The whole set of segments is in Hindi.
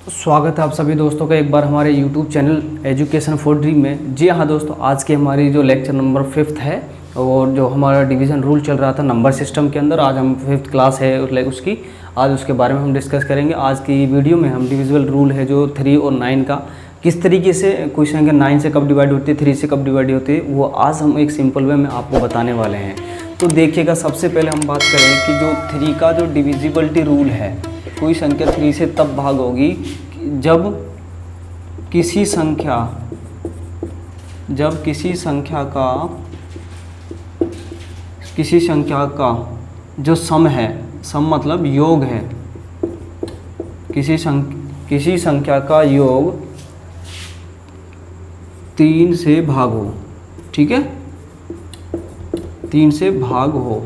स्वागत है आप सभी दोस्तों का एक बार हमारे YouTube channel education for dream में। जी हाँ दोस्तों, आज की हमारी जो लेक्चर नंबर 5th है और जो हमारा डिवीज़न रूल चल रहा था नंबर सिस्टम के अंदर, आज हम 5th क्लास है उसकी आज उसके बारे में हम डिस्कस करेंगे। आज की वीडियो में हम डिविजिबल रूल है जो 3 और 9 का, किस तरीके से कोई संख्या 9 से कब डिवाइड होती है, 3 से कब डिवाइड होती है, वो आज हम एक सिंपल वे में आपको बताने वाले हैं। तो देखिएगा, सबसे पहले हम बात करें कि जो 3 का जो डिविजिबिलिटी रूल है, कोई संख्या 3 से तब भाग होगी जब किसी संख्या का जो सम है, सम मतलब योग है, किसी संख्या का योग 3 से भाग हो। ठीक है, 3 से भाग हो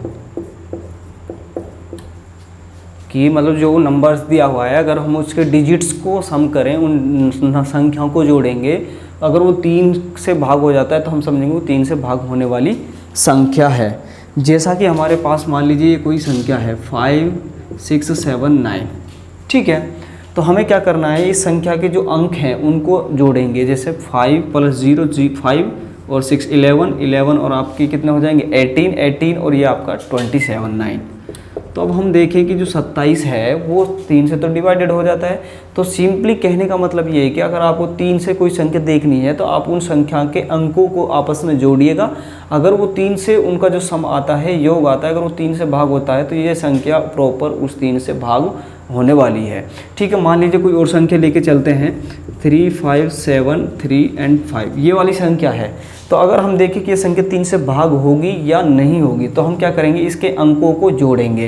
कि मतलब जो नंबर्स दिया हुआ है, अगर हम उसके डिजिट्स को सम करें, उन संख्याओं को जोड़ेंगे, अगर वो 3 से भाग हो जाता है तो हम समझेंगे वो 3 से भाग होने वाली संख्या है। जैसा कि हमारे पास मान लीजिए ये कोई संख्या है 5, 6, 7, 9। ठीक है, तो हमें क्या करना है, इस संख्या के जो अंक हैं उनको जोड़ेंगे। जैसे 5 + 0 5 और 6 11 और आपके कितने हो जाएंगे 18 और ये आपका 27 9। तो अब हम देखें कि जो 27 है वो 3 से तो डिवाइडेड हो जाता है। तो सिंपली कहने का मतलब ये है कि अगर आपको 3 से कोई संख्या देखनी है तो आप उन संख्या के अंकों को आपस में जोड़िएगा। अगर वो 3 से उनका जो सम आता है, योग आता है, अगर वो 3 से भाग होता है तो ये संख्या प्रॉपर उस 3 से भाग होने वाली है। ठीक है, मान लीजिए कोई और संख्या लेके चलते हैं 3 5 7 3 और 5, ये वाली संख्या है। तो अगर हम देखें कि ये संख्या 3 से भाग होगी या नहीं होगी, तो हम क्या करेंगे, इसके अंकों को जोड़ेंगे।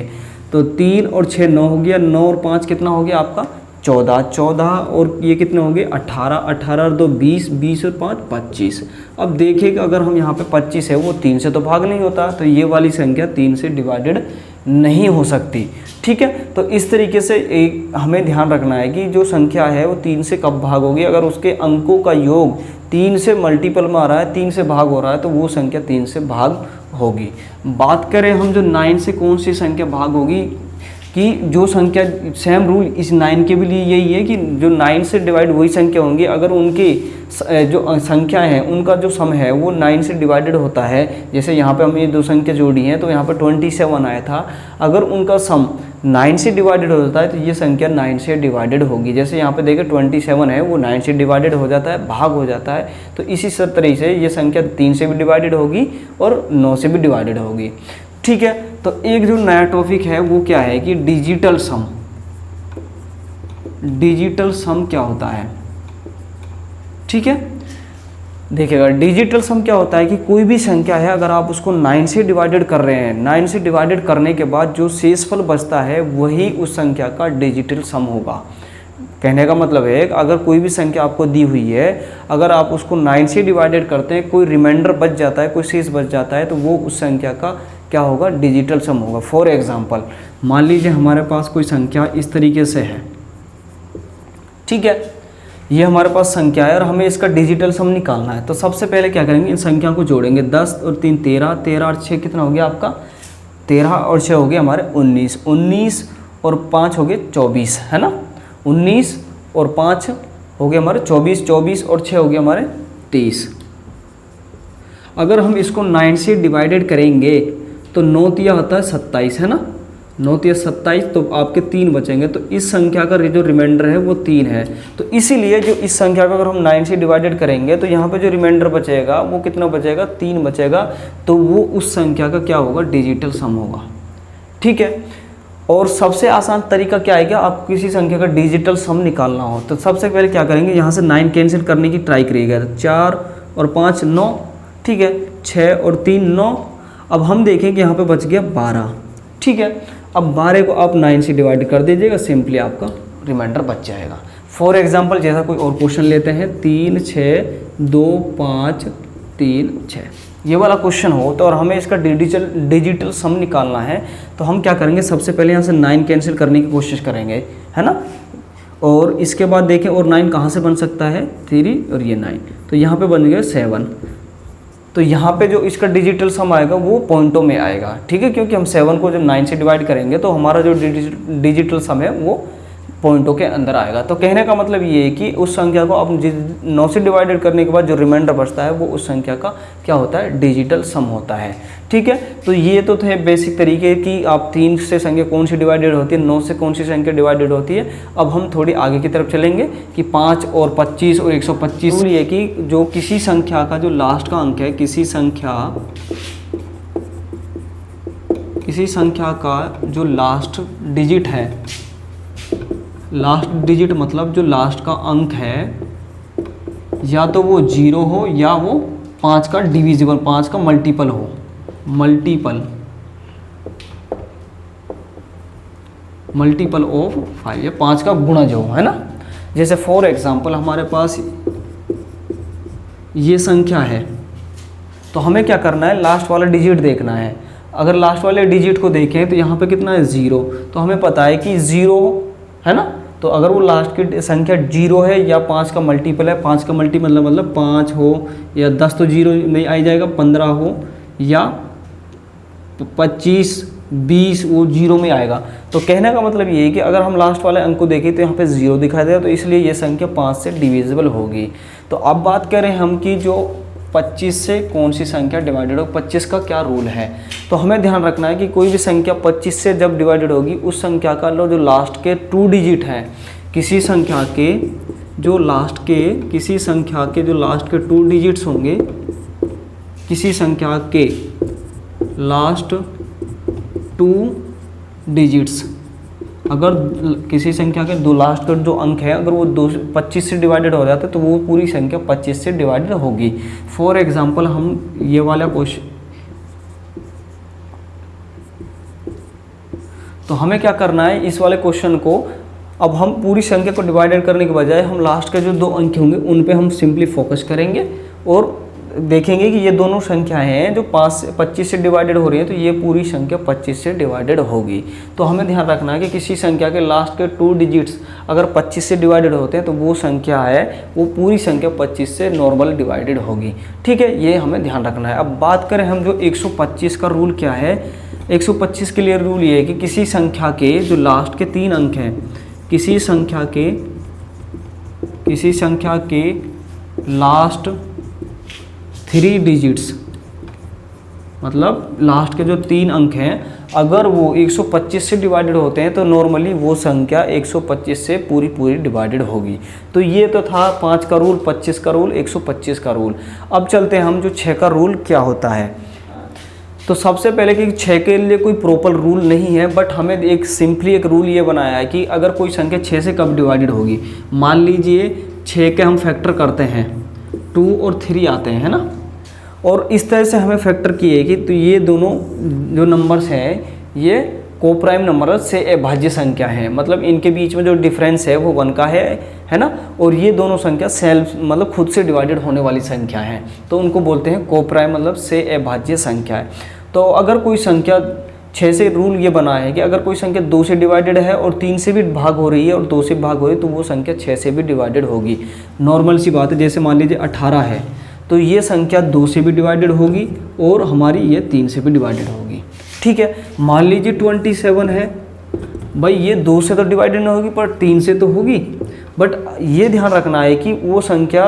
तो 3 और 6 9 हो गया, 9 और 5 कितना हो गया आपका 14 और ये कितने हो गए 18 और 2 20 और 5 25। अब देखिएगा, अगर हम यहाँ पे 25 है वो 3 से तो भाग नहीं होता, तो ये वाली संख्या 3 से डिवाइडेड नहीं हो सकती। ठीक है, तो इस तरीके से एक हमें ध्यान रखना है कि जो संख्या है वो 3 से कब भाग होगी, अगर उसके अंकों का योग 3 से मल्टीपल में आ रहा है, 3 से भाग हो रहा है, तो वो संख्या 3 से भाग होगी। बात करें हम जो 9 से कौन सी संख्या भाग होगी, कि जो संख्या सेम रूल इस 9 के भी लिए यही है कि जो 9 से डिवाइड वही संख्या होंगी अगर उनकी जो संख्या है उनका जो सम है वो 9 से डिवाइडेड होता है। जैसे यहाँ पे हम ये दो संख्या जोड़ी हैं तो यहाँ पे 27 आया था, अगर उनका सम 9 से डिवाइडेड होता है तो ये संख्या 9 से डिवाइडेड होगी। जैसे यहाँ पे देखें 27 है वो 9 से डिवाइडेड हो जाता है, भाग हो जाता है। तो इसी तरह से ये संख्या 3 से भी डिवाइडेड होगी और 9 से भी डिवाइडेड होगी। ठीक है, तो एक जो नया टॉपिक है वो क्या है कि डिजिटल सम। डिजिटल सम क्या होता है, ठीक है, देखिएगा डिजिटल सम क्या होता है कि कोई भी संख्या है अगर आप उसको 9 से डिवाइडेड कर रहे हैं, 9 से डिवाइडेड करने के बाद जो शेषफल बचता है वही उस संख्या का डिजिटल सम होगा। कहने का मतलब है अगर कोई भी संख्या आपको दी हुई है, अगर आप उसको 9 से डिवाइडेड करते हैं, कोई रिमाइंडर बच जाता है, कोई शेष बच जाता है, तो वो उस संख्या का क्या होगा, डिजिटल सम होगा। फॉर एग्जांपल मान लीजिए हमारे पास कोई संख्या इस तरीके से है। ठीक है, ये हमारे पास संख्या है और हमें इसका डिजिटल सम निकालना है। तो सबसे पहले क्या करेंगे, इन संख्याओं को जोड़ेंगे। 10 और 3 13, 13 और 6 कितना हो गया आपका 13 और 6 हो गए हमारे 19, 19 और 5 हो गए 24, है ना। 19 और 5 हो गए हमारे 24, 24 और 6 हो गए हमारे 23। अगर हम इसको 9 से डिवाइडेड करेंगे तो 9 तिया होता है 27, है ना, 9 तिया 27, तो आपके 3 बचेंगे। तो इस संख्या का जो रिमाइंडर है वो 3 है। तो इसीलिए जो इस संख्या को अगर हम 9 से डिवाइडेड करेंगे तो यहाँ पे जो रिमाइंडर बचेगा वो कितना बचेगा, 3 बचेगा। तो वो उस संख्या का क्या होगा, डिजिटल सम होगा। ठीक है, और सबसे आसान तरीका क्या है कि आप किसी संख्या का डिजिटल सम निकालना हो तो सबसे पहले क्या करेंगे, यहाँ से 9 कैंसिल करने की ट्राई करिएगा। 4 और 5 9, ठीक है, 6 और 3 9। अब हम देखें कि यहाँ पे बच गया 12। ठीक है, अब 12 को आप 9 से डिवाइड कर दीजिएगा, सिंपली आपका रिमाइंडर बच जाएगा। फॉर एग्जांपल जैसा कोई और क्वेश्चन लेते हैं 3 6 2 5 3 6, ये वाला क्वेश्चन हो तो और हमें इसका डिजिटल सम निकालना है, तो हम क्या करेंगे, सबसे पहले यहाँ से 9 कैंसिल करने की कोशिश करेंगे, है ना। और इसके बाद देखें और 9 कहाँ से बन सकता है, 3 और ये 9, तो यहाँ पे बन गया 7। तो यहाँ पे जो इसका डिजिटल सम आएगा वो पॉइंटों में आएगा। ठीक है, क्योंकि हम 7 को जब 9 से डिवाइड करेंगे तो हमारा जो डिजिटल सम है वो पॉइंटों के अंदर आएगा। तो कहने का मतलब ये है कि उस संख्या को अब 9 से डिवाइडेड करने के बाद जो रिमाइंडर बचता है वो उस संख्या का क्या होता है, डिजिटल सम होता है। ठीक है, तो ये तो थे बेसिक तरीके कि आप 3 से संख्या कौन सी डिवाइडेड होती है, 9 से कौन सी संख्या डिवाइडेड होती है। अब हम थोड़ी आगे की तरफ चलेंगे कि 5 और 25 और 125। ये कि जो किसी संख्या का जो लास्ट का अंक है, किसी संख्या का जो लास्ट डिजिट है, लास्ट डिजिट मतलब जो लास्ट का अंक है, या तो वो 0 हो या वो 5 का डिविजिबल, 5 का मल्टीपल हो, मल्टीपल ऑफ 5 या 5 का गुणज हो, है ना। जैसे फॉर एग्जांपल हमारे पास ये संख्या है, तो हमें क्या करना है, लास्ट वाला डिजिट देखना है। अगर लास्ट वाले डिजिट को देखें तो यहाँ पे कितना है, 0, तो हमें पता है कि 0 है ना। तो अगर वो लास्ट की संख्या 0 है या 5 का मल्टीपल है, 5 का मल्टीपल मतलब 5 हो या 10 तो 0 नहीं आ जाएगा, 15 हो या 25 20 वो 0 में आएगा। तो कहने का मतलब ये है कि अगर हम लास्ट वाले अंक को देखें तो यहाँ पे 0 दिखाई देगा, तो इसलिए ये संख्या 5 से डिविजिबल होगी। तो अब बात करें हम कि जो 25 से कौन सी संख्या डिवाइडेड हो, 25 का क्या रूल है। तो हमें ध्यान रखना है कि कोई भी संख्या 25 से जब डिवाइडेड होगी, उस संख्या का जो लास्ट के 2 डिजिट हैं, किसी संख्या के जो लास्ट के 2 डिजिट्स होंगे, किसी संख्या के लास्ट 2 डिजिट्स, अगर किसी संख्या के दो लास्ट का जो अंक है अगर वो 25 से डिवाइडेड हो जाता है तो वो पूरी संख्या 25 से डिवाइडेड होगी। फॉर एग्जांपल हम ये वाला क्वेश्चन, तो हमें क्या करना है, इस वाले क्वेश्चन को अब हम पूरी संख्या को डिवाइडेड करने के बजाय हम लास्ट के जो 2 अंक होंगे उन पे हम सिंपली फोकस करेंगे और देखेंगे कि ये दोनों संख्याएं हैं जो 25 से डिवाइडेड हो रही है, तो ये पूरी संख्या 25 से डिवाइडेड होगी। तो हमें ध्यान रखना है कि किसी संख्या के लास्ट के 2 डिजिट्स अगर 25 से डिवाइडेड होते हैं तो वो संख्या है वो पूरी संख्या 25 से नॉर्मल डिवाइडेड होगी। ठीक है, ये हमें ध्यान रखना है। अब बात करें हम जो 125 का रूल क्या है। 125 के लिए रूल ये है कि किसी संख्या के जो लास्ट के 3 अंक हैं, किसी संख्या के लास्ट 3 डिजिट्स मतलब लास्ट के जो 3 अंक हैं अगर वो 125 से डिवाइडेड होते हैं तो नॉर्मली वो संख्या 125 से पूरी डिवाइडेड होगी। तो ये तो था 5 का रूल, 25 का रूल, 125 का रूल। अब चलते हैं हम जो 6 का रूल क्या होता है। तो सबसे पहले कि 6 के लिए कोई प्रॉपर रूल नहीं है, बट हमें एक सिंपली एक रूल ये बनाया है कि अगर कोई संख्या 6 से कब डिवाइडेड होगी। मान लीजिए 6 के हम फैक्टर करते हैं, 2 और 3 आते हैं, है ना। और इस तरह से हमें फैक्टर किए कि तो ये दोनों जो नंबर्स हैं ये कोप्राइम नंबर से अभाज्य संख्या है, मतलब इनके बीच में जो डिफरेंस है वो 1 का है ना। और ये दोनों संख्या सेल्फ मतलब खुद से डिवाइडेड होने वाली संख्या है, तो उनको बोलते हैं कोप्राइम मतलब से अभाज्य संख्या है। तो अगर कोई संख्या 6 से रूल ये बना है कि अगर कोई संख्या 2 से डिवाइडेड है और 3 से भी भाग हो रही है और 2 से भाग हो रही है तो वो संख्या 6 से भी डिवाइडेड होगी। नॉर्मल सी बात है, जैसे मान लीजिए 18 है तो ये संख्या 2 से भी डिवाइडेड होगी और हमारी ये 3 से भी डिवाइडेड होगी। ठीक है, मान लीजिए 27 है, भाई ये 2 से तो डिवाइडेड नहीं होगी पर 3 से तो होगी। बट ये ध्यान रखना है कि वो संख्या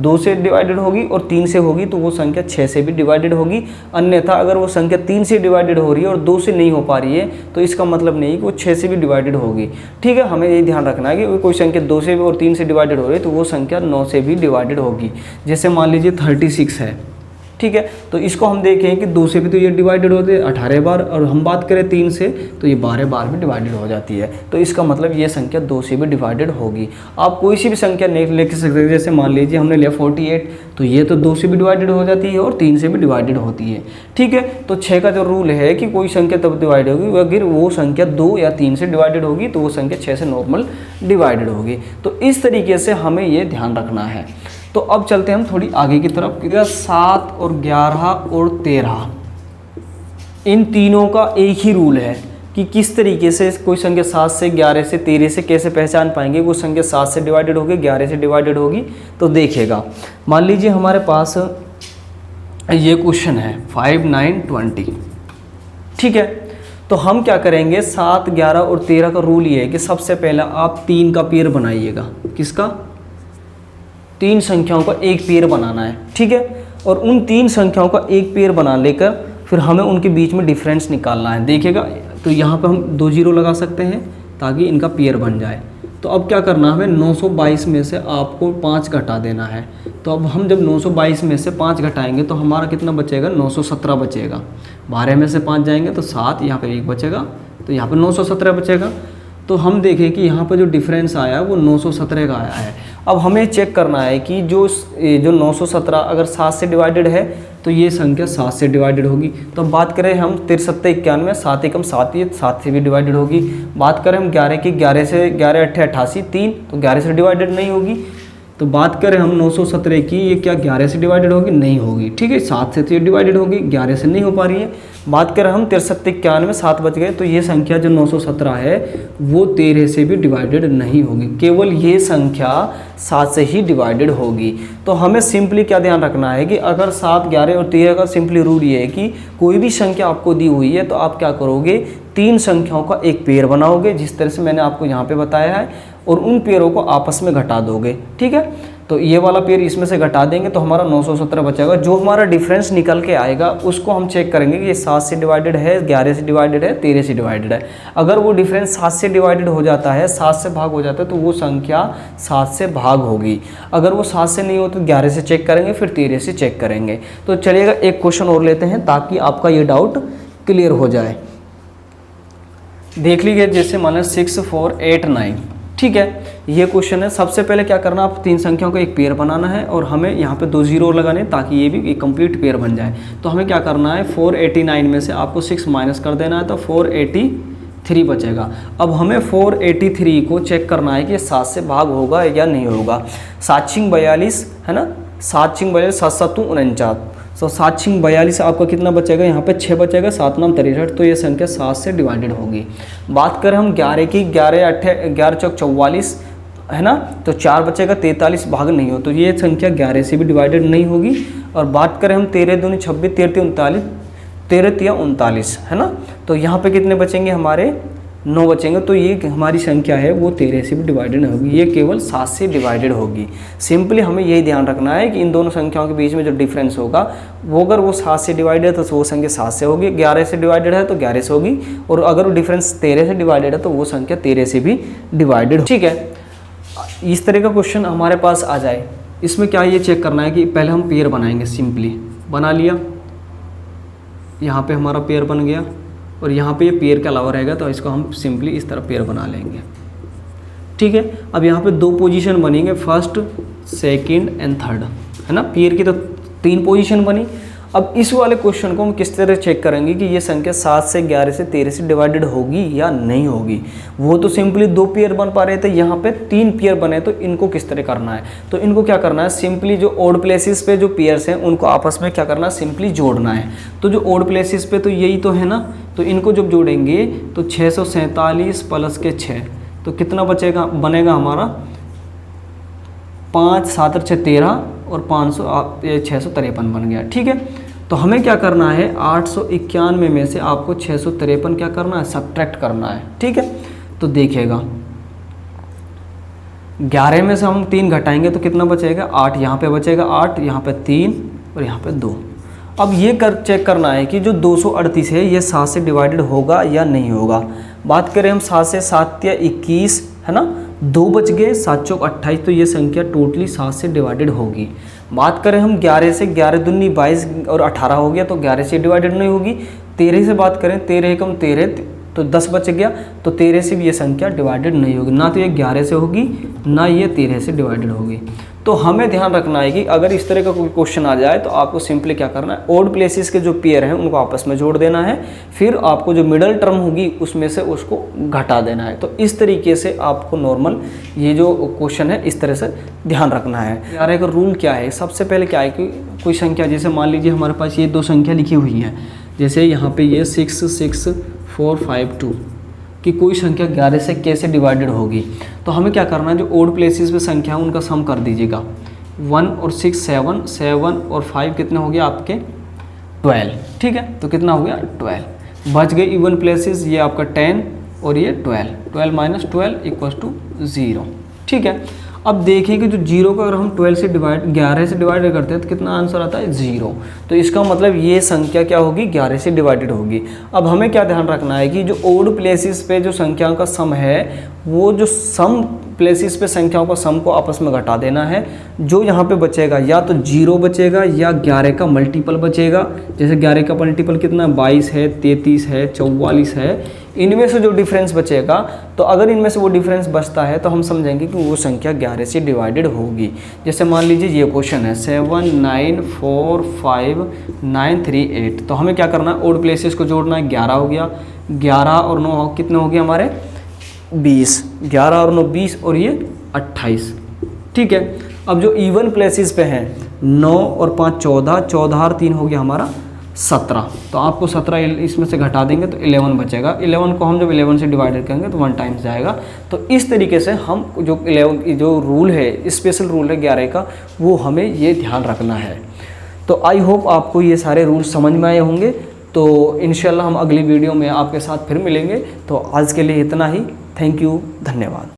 2 से डिवाइडेड होगी और 3 से होगी तो वो संख्या 6 से भी डिवाइडेड होगी। अन्यथा अगर वो संख्या 3 से डिवाइडेड हो रही है और 2 से नहीं हो पा रही है तो इसका मतलब नहीं कि वो 6 से भी डिवाइडेड होगी। ठीक है, हमें ये ध्यान रखना है कि कोई संख्या 2 से भी और 3 से डिवाइडेड हो रही है तो वो संख्या 9 से भी डिवाइडेड होगी। जैसे मान लीजिए 36 है, ठीक है, तो इसको हम देखें कि 2 से भी तो ये डिवाइडेड होते हैं 18 बार, और हम बात करें 3 से तो ये 12 बार भी डिवाइडेड हो जाती है। तो इसका मतलब ये संख्या 2 से भी डिवाइडेड होगी। आप कोई सी भी संख्या नहीं लिख सकते हैं, जैसे मान लीजिए हमने लिया 48 तो ये तो 2 से भी डिवाइडेड हो जाती है और 3 से भी डिवाइडेड होती है। ठीक है, तो 6 का जो रूल है कि कोई संख्या तब डिवाइड होगी अगर वो संख्या 2 या 3 से डिवाइडेड होगी तो वो संख्या 6 से नॉर्मल डिवाइडेड होगी। तो इस तरीके से हमें ये ध्यान रखना है। तो अब चलते हैं हम थोड़ी आगे की तरफ। 7 और 11 और 13 इन तीनों का एक ही रूल है कि किस तरीके से कोई संख्या 7 से 11 से 13 से कैसे पहचान पाएंगे वो संख्या 7 से डिवाइडेड होगी 11 से डिवाइडेड होगी। तो देखिएगा, मान लीजिए हमारे पास ये क्वेश्चन है 5, 9, 20। ठीक है, तो हम क्या करेंगे, 7, 11 और 13 का रूल ये है कि सबसे पहला आप 3 का पेयर बनाइएगा। किसका? 3 संख्याओं का एक पेयर बनाना है, ठीक है। और उन 3 संख्याओं का एक पेयर बना लेकर फिर हमें उनके बीच में डिफरेंस निकालना है। देखिएगा, तो यहाँ पर हम 2 जीरो लगा सकते हैं ताकि इनका पेयर बन जाए। तो अब क्या करना है, हमें 922 में से आपको 5 घटा देना है। तो अब हम जब 922 में से 5 घटाएंगे तो हमारा कितना बचेगा, 917 बचेगा। 12 में से 5 जाएंगे तो 7, यहाँ पे 1 बचेगा, तो यहाँ पे 917 बचेगा। तो हम देखें कि यहाँ पर जो डिफरेंस आया वो 917 का आया है। अब हमें चेक करना है कि जो 917 अगर 7 से डिवाइडेड है तो ये संख्या 7 से डिवाइडेड होगी। तो अब बात करें हम 63, 91, 7 एकम 7, ये 7 से भी डिवाइडेड होगी। बात करें हम 11 की, 11 से 11 8 88 3, तो 11 से डिवाइडेड नहीं होगी। तो बात करें हम 917 की, ये क्या 11 से डिवाइडेड होगी? नहीं होगी, ठीक है। 7 से तो ये डिवाइडेड होगी, 11 से नहीं हो पा रही है। बात करें हम 63, 91, 7 बच गए, तो ये संख्या जो 917 है वो 13 से भी डिवाइडेड नहीं होगी, केवल ये संख्या 7 से ही डिवाइडेड होगी। तो हमें सिंपली क्या ध्यान रखना है कि अगर 7, 11 और 13 का सिंपली रूल ये है कि कोई भी संख्या आपको दी हुई है तो आप क्या करोगे, 3 संख्याओं का एक पेयर बनाओगे, जिस तरह से मैंने आपको यहाँ पे बताया है, और उन पेयरों को आपस में घटा दोगे, ठीक है। तो ये वाला पेयर इसमें से घटा देंगे तो हमारा 917 बचेगा। जो हमारा डिफरेंस निकल के आएगा उसको हम चेक करेंगे कि ये 7 से डिवाइडेड है, 11 से डिवाइडेड है, 13 से डिवाइडेड है। अगर वो डिफरेंस 7 से डिवाइडेड हो जाता है, 7 से भाग हो जाता है, तो वो संख्या 7 से भाग होगी। अगर वो 7 से नहीं हो तो 11 से चेक करेंगे, फिर 13 से चेक करेंगे। तो चलिएगा एक क्वेश्चन और लेते हैं ताकि आपका ये डाउट क्लियर हो जाए। देख लीजिए, जैसे माना 6, 4, 8, 9, ठीक है, ये क्वेश्चन है। सबसे पहले क्या करना, आप 3 संख्याओं का एक पेयर बनाना है और हमें यहाँ पे 2 जीरो लगाने ताकि ये भी एक कंप्लीट पेयर बन जाए। तो हमें क्या करना है, 489 में से आपको 6 माइनस कर देना है, तो 483 बचेगा। अब हमें 483 को चेक करना है कि 7 से भाग होगा या नहीं होगा। 7 छिंग 42 है ना, 7 छिंग 42, 7 7 49, तो 7 छिंग 42 आपका कितना बचेगा, यहाँ पे 6 बचेगा, 7 9 63, तो ये संख्या 7 से डिवाइडेड होगी। बात करें हम 11 की, 11 8 11 चौक 44 है ना, तो 4 बचेगा, 43 भाग नहीं हो, तो ये संख्या 11 से भी डिवाइडेड नहीं होगी। और बात करें हम 13 दूनी 26, 13 39, 13 तिया 39 है ना, तो यहाँ पे कितने बचेंगे, हमारे 9 बचेंगे। तो ये हमारी संख्या है वो 13 से भी डिवाइडेड नहीं होगी, ये केवल 7 से डिवाइडेड होगी। सिंपली हमें यही ध्यान रखना है कि इन दोनों संख्याओं के बीच में जो डिफरेंस होगा वो अगर वो 7 से डिवाइडेड है तो वो संख्या 7 से होगी, 11 से डिवाइडेड है तो 11 से होगी, और अगर वो डिफरेंस 13 से डिवाइडेड है तो वो संख्या 13 से भी डिवाइडेड, ठीक है। इस तरह का क्वेश्चन हमारे पास आ जाए, इसमें क्या ये चेक करना है कि पहले हम पेयर बनाएंगे। सिंपली बना लिया, यहाँ पे हमारा पेयर बन गया, और यहाँ पे ये पेयर के अलावा रहेगा तो इसको हम सिंपली इस तरह पेयर बना लेंगे, ठीक है। अब यहाँ पे 2 पोजीशन बनेंगे, फर्स्ट, सेकंड एंड थर्ड, है ना। पेयर की तो 3 पोजीशन बनी। अब इस वाले क्वेश्चन को हम किस तरह चेक करेंगे कि ये संख्या 7 से 11 से 13 से डिवाइडेड होगी या नहीं होगी। वो तो सिंपली 2 पेयर बन पा रहे थे, यहाँ पे 3 पेयर बने, तो इनको किस तरह करना है। तो इनको क्या करना है, सिंपली जो ओड प्लेसेस पे जो पेयर्स हैं उनको आपस में क्या करना है, सिंपली जोड़ना है। तो जो ओड प्लेसेस पे तो यही तो है ना, तो इनको जब जोड़ेंगे तो 647 प्लस के 6, तो कितना बचेगा, बनेगा हमारा 5 7 6 13 और 653 बन गया, ठीक है। तो हमें क्या करना है, 891 में से आपको 653 क्या करना है, सब्ट्रैक्ट करना है, ठीक है। तो देखिएगा 11 में से हम 3 घटाएंगे तो कितना बचेगा, 8 यहाँ पे बचेगा, 8 यहाँ पे 3 और यहाँ पे 2। अब ये चेक करना है कि जो 238 है ये 7 से डिवाइडेड होगा या नहीं होगा। बात करें हम 7 से 7 या 21 है ना, 2 बच गए, 7 चौक 28, तो ये संख्या टोटली 7 से डिवाइडेड होगी। बात करें हम 11 से, 11 दूनी 22 और 18 हो गया तो 11 से डिवाइडेड नहीं होगी। 13 से बात करें, 13 एकम 13, तो 10 बच गया, तो 13 से भी ये संख्या डिवाइडेड नहीं होगी, ना तो ये 11 से होगी ना ये 13 से डिवाइडेड होगी। तो हमें ध्यान रखना है कि अगर इस तरह का कोई क्वेश्चन आ जाए तो आपको सिंपली क्या करना है, ओड प्लेसेस के जो पेयर हैं उनको आपस में जोड़ देना है, फिर आपको जो मिडल टर्म होगी उसमें से उसको घटा देना है। तो इस तरीके से आपको नॉर्मल ये जो क्वेश्चन है इस तरह से ध्यान रखना है। यार एक रूल क्या है, सबसे पहले क्या है कि कोई संख्या, जैसे मान लीजिए हमारे पास ये 2 संख्या लिखी हुई है, जैसे यहाँ पे ये 6 6 4 5 2 कि कोई संख्या 11 से कैसे डिवाइडेड होगी। तो हमें क्या करना है, जो ओड प्लेसेस पे संख्या है उनका सम कर दीजिएगा। 1 और 6 7 और 5 कितने हो गया आपके 12, ठीक है। तो कितना हो गया 12। बच गए इवन प्लेसेस, ये आपका 10 और ये 12, 12 माइनस 12 इक्वल्स टू 0। ठीक है, अब देखिए कि जो 0 को अगर हम 12 से डिवाइड 11 से डिवाइड करते हैं तो कितना आंसर आता है 0। तो इसका मतलब ये संख्या क्या होगी, 11 से डिवाइडेड होगी। अब हमें क्या ध्यान रखना है कि जो ओड प्लेसेस पे जो संख्याओं का सम है, वो जो सम प्लेसेस पे संख्याओं का सम को आपस में घटा देना है। जो यहाँ पे बचेगा या तो 0 बचेगा या 11 का मल्टीपल बचेगा। जैसे 11 का मल्टीपल कितना है, 22 है, 33 है, 44 है। इनमें से जो डिफरेंस बचेगा, तो अगर इनमें से वो डिफरेंस बचता है तो हम समझेंगे कि वो संख्या 11 से डिवाइडेड होगी। जैसे मान लीजिए ये क्वेश्चन है 7 9 4 5 9 3 8, तो हमें क्या करना है, ओड प्लेसेस को जोड़ना है। 11 हो गया, 11 और 9 कितने हो गए हमारे 20, 11 और 9 20 और ये 28। ठीक है, अब जो इवन प्लेसेस पे हैं 9 और 5 14, 14 और 3 हो गया हमारा 17। तो आपको 17 इसमें से घटा देंगे तो 11 बचेगा। 11 को हम जब 11 से डिवाइडेड करेंगे तो 1 टाइम्स जाएगा। तो इस तरीके से हम जो 11 जो रूल है, स्पेशल रूल है 11 का, वो हमें ये ध्यान रखना है। तो आई होप आपको ये सारे रूल समझ में आए होंगे। तो इंशाल्लाह हम अगली वीडियो में आपके साथ फिर मिलेंगे। तो आज के लिए इतना ही। थैंक यू, धन्यवाद।